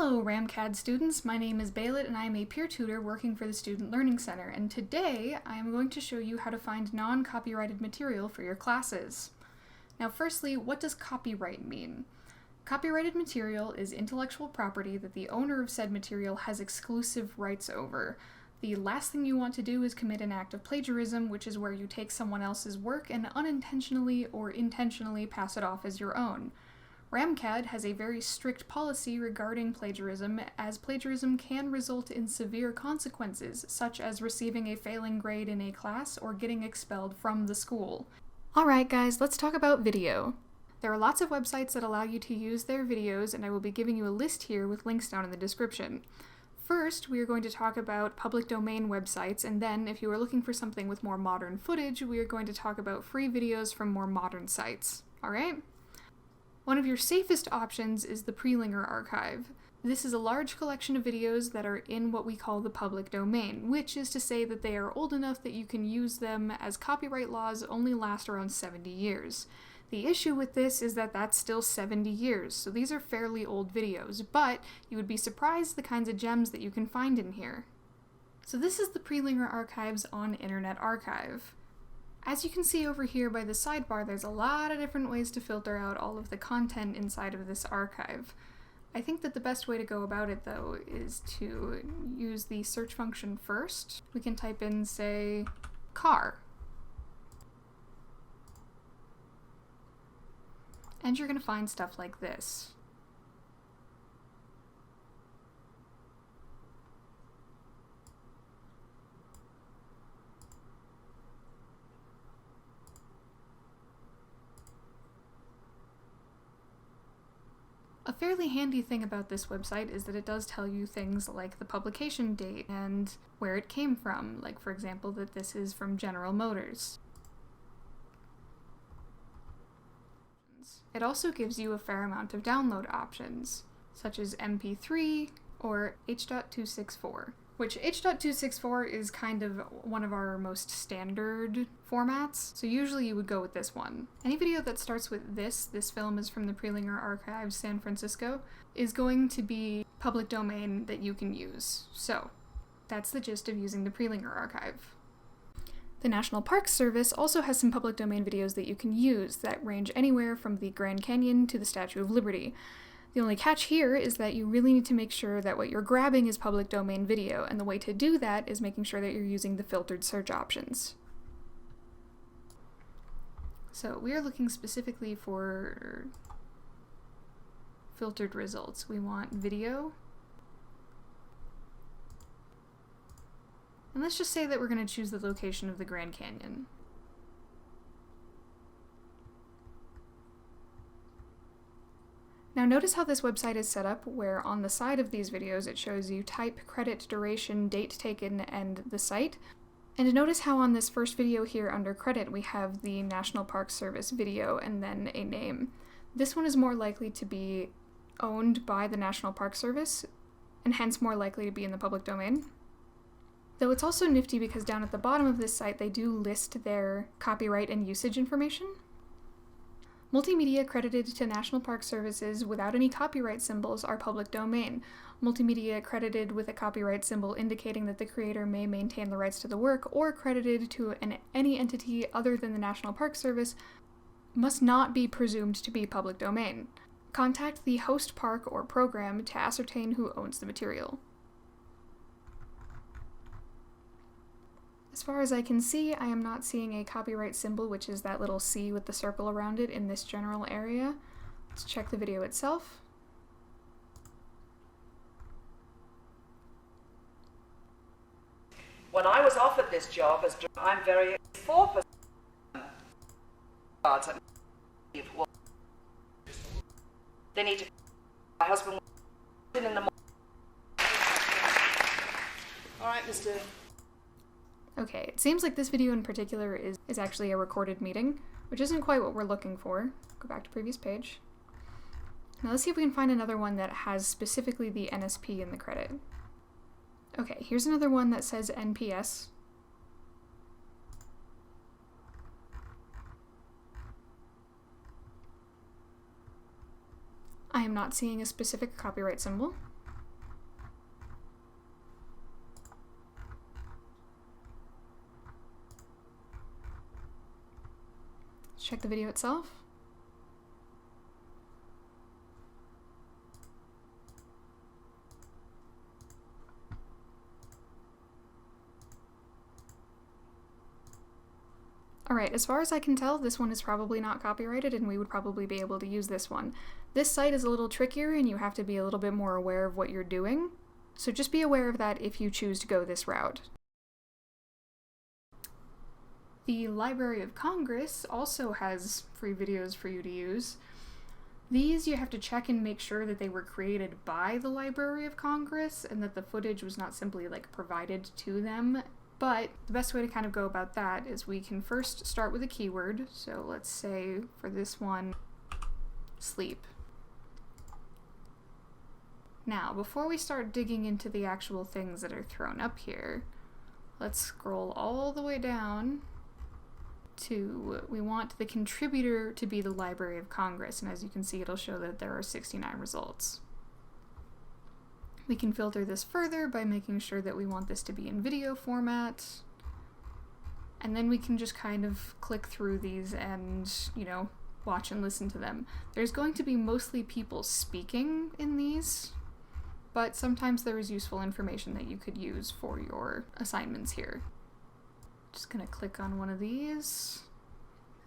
Hello RAMCAD students, my name is Baylet and I am a peer tutor working for the Student Learning Center, and today I am going to show you how to find non-copyrighted material for your classes. Now firstly, what does copyright mean? Copyrighted material is intellectual property that the owner of said material has exclusive rights over. The last thing you want to do is commit an act of plagiarism, which is where you take someone else's work and unintentionally or intentionally pass it off as your own. RAMCAD has a very strict policy regarding plagiarism, as plagiarism can result in severe consequences, such as receiving a failing grade in a class or getting expelled from the school. Alright guys, let's talk about video. There are lots of websites that allow you to use their videos, and I will be giving you a list here with links down in the description. First, we are going to talk about public domain websites, and then, if you are looking for something with more modern footage, we are going to talk about free videos from more modern sites. Alright? One of your safest options is the Prelinger Archive. This is a large collection of videos that are in what we call the public domain, which is to say that they are old enough that you can use them, as copyright laws only last around 70 years. The issue with this is that that's still 70 years, so these are fairly old videos, but you would be surprised the kinds of gems that you can find in here. So this is the Prelinger Archives on Internet Archive. As you can see over here by the sidebar, there's a lot of different ways to filter out all of the content inside of this archive. I think that the best way to go about it, though, is to use the search function first. We can type in, say, car. And you're going to find stuff like this. A fairly handy thing about this website is that it does tell you things like the publication date and where it came from, like for example that this is from General Motors. It also gives you a fair amount of download options, such as MP3 or H.264, which H.264 is kind of one of our most standard formats, so usually you would go with this one. Any video that starts with this film is from the Prelinger Archives, San Francisco, is going to be public domain that you can use. So that's the gist of using the Prelinger Archive. The National Park Service also has some public domain videos that you can use that range anywhere from the Grand Canyon to the Statue of Liberty. The only catch here is that you really need to make sure that what you're grabbing is public domain video, and the way to do that is making sure that you're using the filtered search options. So we are looking specifically for filtered results. We want video. And let's just say that we're going to choose the location of the Grand Canyon. Now notice how this website is set up, where on the side of these videos it shows you type, credit, duration, date taken, and the site. And notice how on this first video here under credit we have the National Park Service video and then a name. This one is more likely to be owned by the National Park Service, and hence more likely to be in the public domain. Though it's also nifty because down at the bottom of this site they do list their copyright and usage information. Multimedia credited to National Park Services without any copyright symbols are public domain. Multimedia credited with a copyright symbol indicating that the creator may maintain the rights to the work, or credited to any entity other than the National Park Service, must not be presumed to be public domain. Contact the host park or program to ascertain who owns the material. As far as I can see, I am not seeing a copyright symbol, which is that little C with the circle around it in this general area. Let's check the video itself. When I was offered this job, I'm very 4%. They need to. My husband in the morning. All right, Mr. Okay, it seems like this video in particular is actually a recorded meeting, which isn't quite what we're looking for. Go back to previous page. Now let's see if we can find another one that has specifically the NSP in the credit. Okay, here's another one that says NPS. I am not seeing a specific copyright symbol. check the video itself. Alright, as far as I can tell, this one is probably not copyrighted and we would probably be able to use this one. This site is a little trickier and you have to be a little bit more aware of what you're doing, so just be aware of that if you choose to go this route. The Library of Congress also has free videos for you to use. These you have to check and make sure that they were created by the Library of Congress and that the footage was not simply like provided to them. But the best way to kind of go about that is we can first start with a keyword. So let's say for this one, sleep. Now, before we start digging into the actual things that are thrown up here, let's scroll all the way down to, we want the contributor to be the Library of Congress, and as you can see, it'll show that there are 69 results. We can filter this further by making sure that we want this to be in video format, and then we can just kind of click through these and, you know, watch and listen to them. There's going to be mostly people speaking in these, but sometimes there is useful information that you could use for your assignments here. Just gonna click on one of these.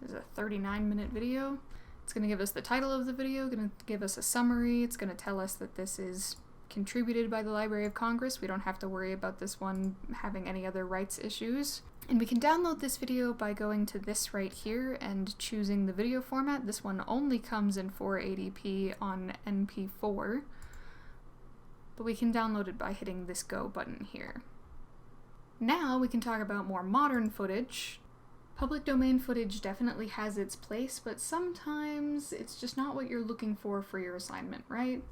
This is a 39-minute video. It's gonna give us the title of the video, gonna give us a summary, it's gonna tell us that this is contributed by the Library of Congress. We don't have to worry about this one having any other rights issues. And we can download this video by going to this right here and choosing the video format. This one only comes in 480p on MP4, but we can download it by hitting this Go button here. Now we can talk about more modern footage. Public domain footage definitely has its place, but sometimes it's just not what you're looking for your assignment, right?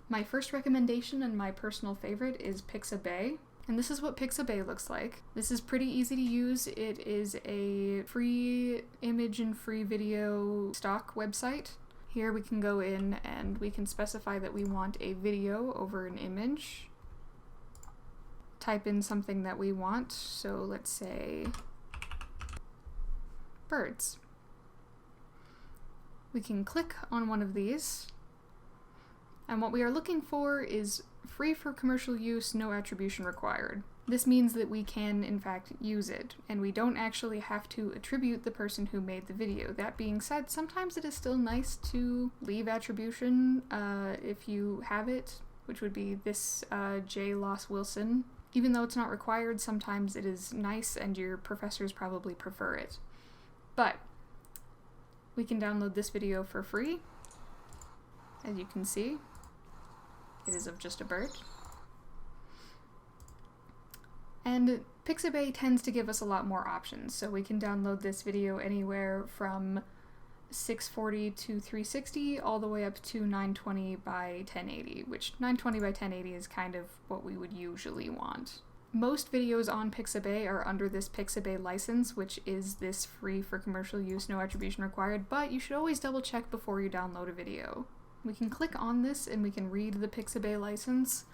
My first recommendation and my personal favorite is Pixabay, and this is what Pixabay looks like. This is pretty easy to use. It is a free image and free video stock website. Here we can go in and we can specify that we want a video over an image. Type in something that we want, so let's say birds. We can click on one of these, and what we are looking for is free for commercial use, no attribution required. This means that we can, in fact, use it, and we don't actually have to attribute the person who made the video. That being said, sometimes it is still nice to leave attribution if you have it, which would be this J. Loss Wilson. Even though it's not required, sometimes it is nice and your professors probably prefer it. But we can download this video for free. As you can see, it is of just a bird. And Pixabay tends to give us a lot more options, so we can download this video anywhere from 640 to 360 all the way up to 920 by 1080, which 920 by 1080 is kind of what we would usually want. Most videos on Pixabay are under this Pixabay license, which is this free for commercial use, no attribution required, but you should always double check before you download a video. We can click on this and we can read the Pixabay license,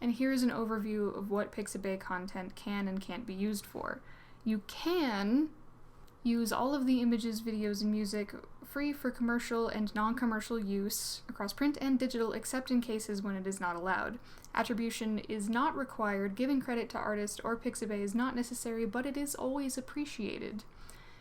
and here's an overview of what Pixabay content can and can't be used for. You can use all of the images, videos, and music free for commercial and non-commercial use across print and digital, except in cases when it is not allowed. Attribution is not required, giving credit to artist or Pixabay is not necessary, but it is always appreciated.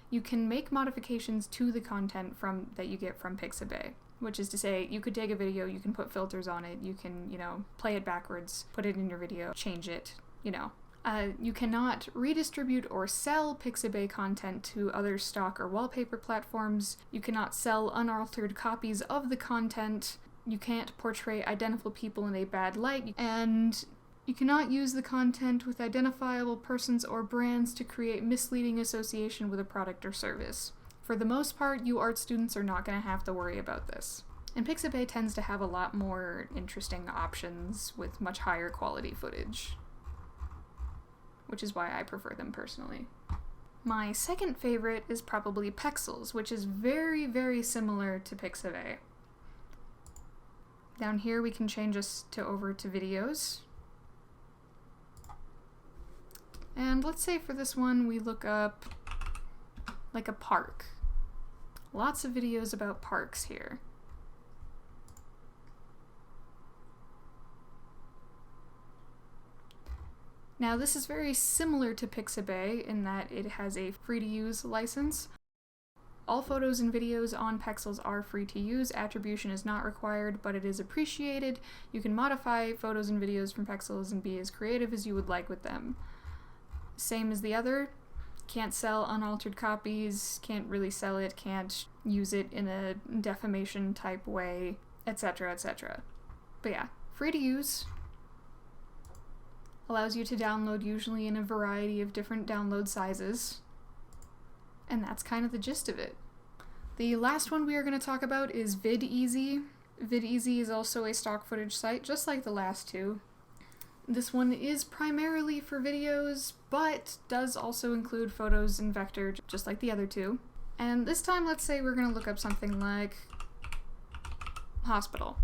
You can make modifications to the content that you get from Pixabay, which is to say, you could take a video, you can put filters on it, you can, play it backwards, put it in your video, change it, You cannot redistribute or sell Pixabay content to other stock or wallpaper platforms. You cannot sell unaltered copies of the content. You can't portray identical people in a bad light. And you cannot use the content with identifiable persons or brands to create misleading association with a product or service. For the most part, you art students are not going to have to worry about this. And Pixabay tends to have a lot more interesting options with much higher quality footage, which is why I prefer them personally. My second favorite is probably Pexels, which is very, very similar to Pixabay. Down here we can change this over to videos. And let's say for this one we look up like a park. Lots of videos about parks here. Now this is very similar to Pixabay in that it has a free-to-use license. All photos and videos on Pexels are free to use. Attribution is not required, but it is appreciated. You can modify photos and videos from Pexels and be as creative as you would like with them. Same as the other. Can't sell unaltered copies, can't really sell it, can't use it in a defamation type way, etc., etc. But yeah, free to use. Allows you to download usually in a variety of different download sizes. And that's kind of the gist of it. The last one we are going to talk about is VidEasy. VidEasy is also a stock footage site, just like the last two. This one is primarily for videos, but does also include photos and vector, just like the other two. And this time, let's say we're going to look up something like hospital.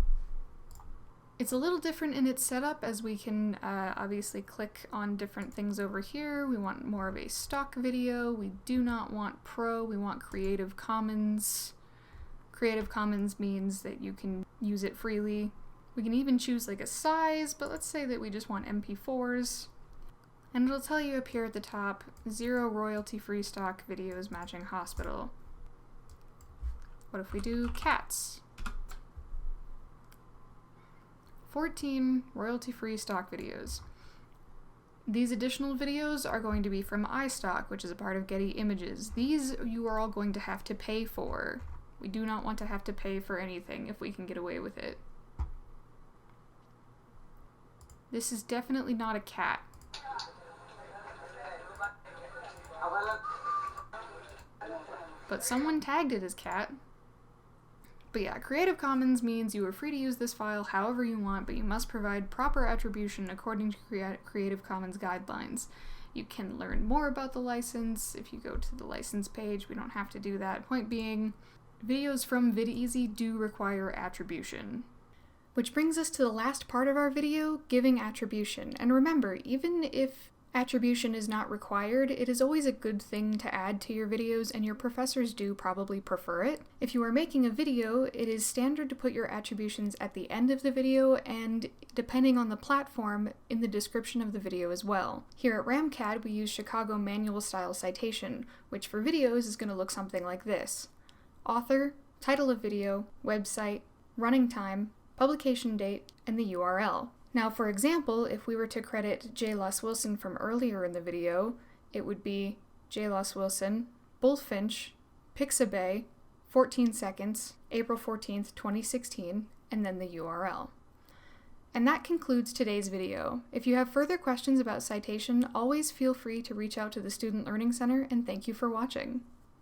It's a little different in its setup, as we can obviously click on different things over here. We want more of a stock video. We do not want Pro, we want Creative Commons. Creative Commons means that you can use it freely. We can even choose like a size, but let's say that we just want MP4s. And it'll tell you up here at the top, 0 royalty-free stock videos matching hospital. What if we do cats? 14 royalty-free stock videos. These additional videos are going to be from iStock, which is a part of Getty Images. These you are all going to have to pay for. We do not want to have to pay for anything if we can get away with it. This is definitely not a cat. But someone tagged it as cat. But yeah, Creative Commons means you are free to use this file however you want, but you must provide proper attribution according to Creative Commons guidelines. You can learn more about the license if you go to the license page. We don't have to do that. Point being, videos from VidEasy do require attribution. Which brings us to the last part of our video, giving attribution. And remember, even if attribution is not required, it is always a good thing to add to your videos, and your professors do probably prefer it. If you are making a video, it is standard to put your attributions at the end of the video, and depending on the platform, in the description of the video as well. Here at RamCAD, we use Chicago Manual Style Citation, which for videos is going to look something like this. Author, title of video, website, running time, publication date, and the URL. Now, for example, if we were to credit J. Loss Wilson from earlier in the video, it would be J. Loss Wilson, Bullfinch, Pixabay, 14 seconds, April 14th, 2016, and then the URL. And that concludes today's video. If you have further questions about citation, always feel free to reach out to the Student Learning Center, and thank you for watching.